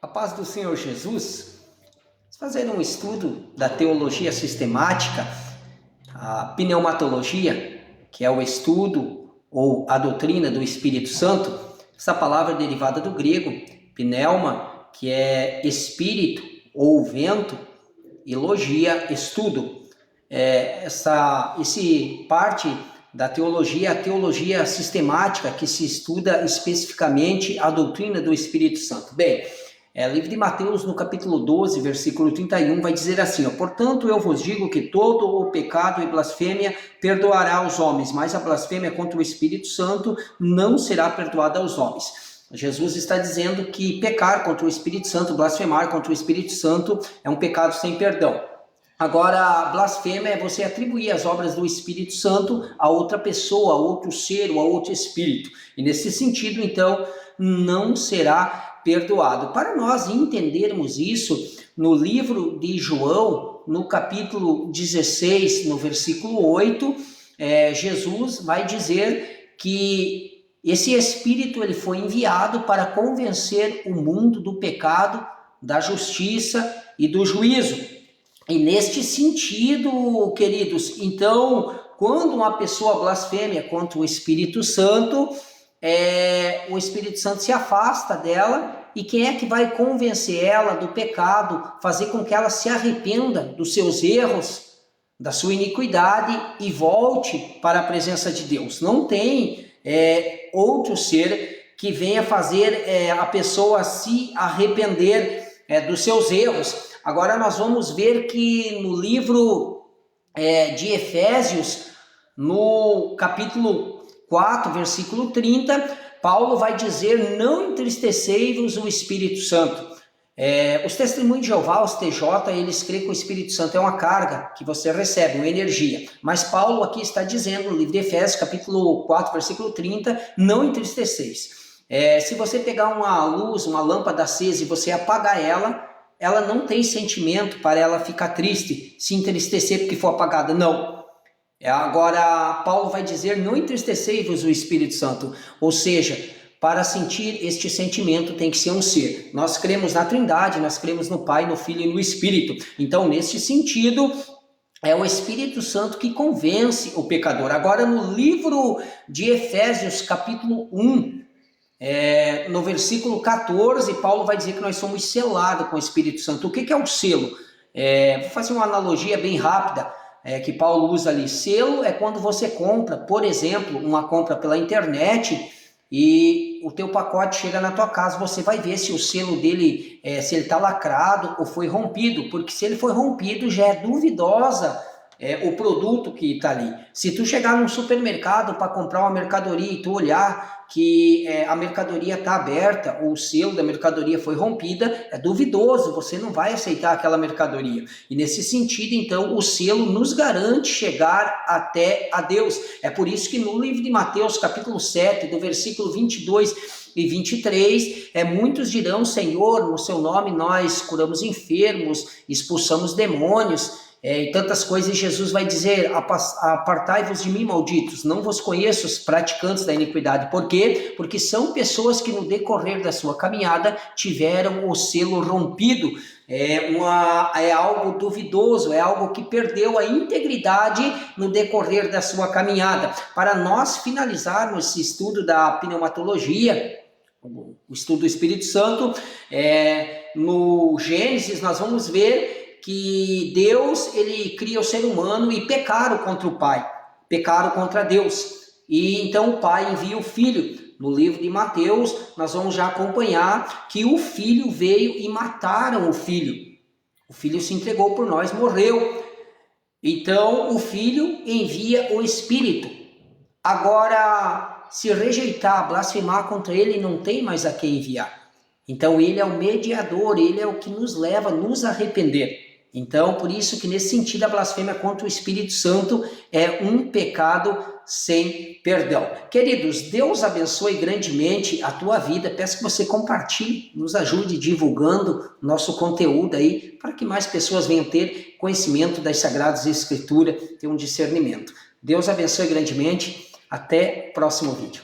A paz do Senhor Jesus. Vamos fazer um estudo da teologia sistemática, a pneumatologia, que é o estudo ou a doutrina do Espírito Santo. Essa palavra é derivada do grego, pneuma, que é espírito ou vento, e logia, estudo. Esse parte da teologia, a teologia sistemática, que se estuda especificamente a doutrina do Espírito Santo. Bem, livro de Mateus, no capítulo 12, versículo 31, vai dizer assim: portanto, eu vos digo que todo o pecado e blasfêmia perdoará aos homens, mas a blasfêmia contra o Espírito Santo não será perdoada aos homens. Jesus está dizendo que pecar contra o Espírito Santo, blasfemar contra o Espírito Santo, é um pecado sem perdão. Agora, a blasfêmia é você atribuir as obras do Espírito Santo a outra pessoa, a outro ser ou a outro espírito. E nesse sentido, então, não será perdoado. Para nós entendermos isso, no livro de João, no capítulo 16, no versículo 8, Jesus vai dizer que esse Espírito ele foi enviado para convencer o mundo do pecado, da justiça e do juízo. E neste sentido, queridos, então, quando uma pessoa blasfêmia contra o Espírito Santo, o Espírito Santo se afasta dela, e quem é que vai convencer ela do pecado, fazer com que ela se arrependa dos seus erros, da sua iniquidade e volte para a presença de Deus? Não tem outro ser que venha fazer a pessoa se arrepender dos seus erros. Agora nós vamos ver que no livro de Efésios, no capítulo 4, versículo 30, Paulo vai dizer: não entristecei-vos o Espírito Santo. Os testemunhos de Jeová, os TJ, eles creem que o Espírito Santo é uma carga que você recebe, uma energia. Mas Paulo aqui está dizendo, no livro de Efésios, capítulo 4, versículo 30, não entristeceis. Se você pegar uma luz, uma lâmpada acesa e você apagar ela não tem sentimento para ela ficar triste, se entristecer porque for apagada, não. Agora, Paulo vai dizer: não entristecei-vos o Espírito Santo, ou seja, para sentir este sentimento tem que ser um ser. Nós cremos na Trindade, nós cremos no Pai, no Filho e no Espírito. Então, nesse sentido, é o Espírito Santo que convence o pecador. Agora, no livro de Efésios, capítulo 1, no versículo 14, Paulo vai dizer que nós somos selados com o Espírito Santo. O que é o selo? Vou fazer uma analogia bem rápida que Paulo usa ali. Selo é quando você compra, por exemplo, uma compra pela internet, e o teu pacote chega na tua casa, você vai ver se o selo dele, se ele está lacrado ou foi rompido, porque se ele foi rompido já é duvidosa o produto que está ali. Se tu chegar num supermercado para comprar uma mercadoria e tu olhar que a mercadoria está aberta ou o selo da mercadoria foi rompida, é duvidoso, você não vai aceitar aquela mercadoria. E nesse sentido, então, o selo nos garante chegar até a Deus. É por isso que no livro de Mateus, capítulo 7, do versículo 22 e 23, muitos dirão: Senhor, no seu nome nós curamos enfermos, expulsamos demônios, e tantas coisas. Jesus vai dizer: apartai-vos de mim, malditos, não vos conheço, os praticantes da iniquidade. Por quê? Porque são pessoas que no decorrer da sua caminhada tiveram o selo rompido. É algo duvidoso, é algo que perdeu a integridade no decorrer da sua caminhada. Para nós finalizarmos esse estudo da pneumatologia, o estudo do Espírito Santo, no Gênesis nós vamos ver que Deus, ele cria o ser humano e pecaram contra o Pai, pecaram contra Deus. E então o Pai envia o Filho. No livro de Mateus, nós vamos já acompanhar que o Filho veio e mataram o Filho. O Filho se entregou por nós, morreu. Então o Filho envia o Espírito. Agora, se rejeitar, blasfemar contra ele, não tem mais a quem enviar. Então ele é o mediador, ele é o que nos leva a nos arrepender. Então, por isso que nesse sentido a blasfêmia contra o Espírito Santo é um pecado sem perdão. Queridos, Deus abençoe grandemente a tua vida. Peço que você compartilhe, nos ajude divulgando nosso conteúdo aí, para que mais pessoas venham ter conhecimento das Sagradas Escrituras, ter um discernimento. Deus abençoe grandemente. Até o próximo vídeo.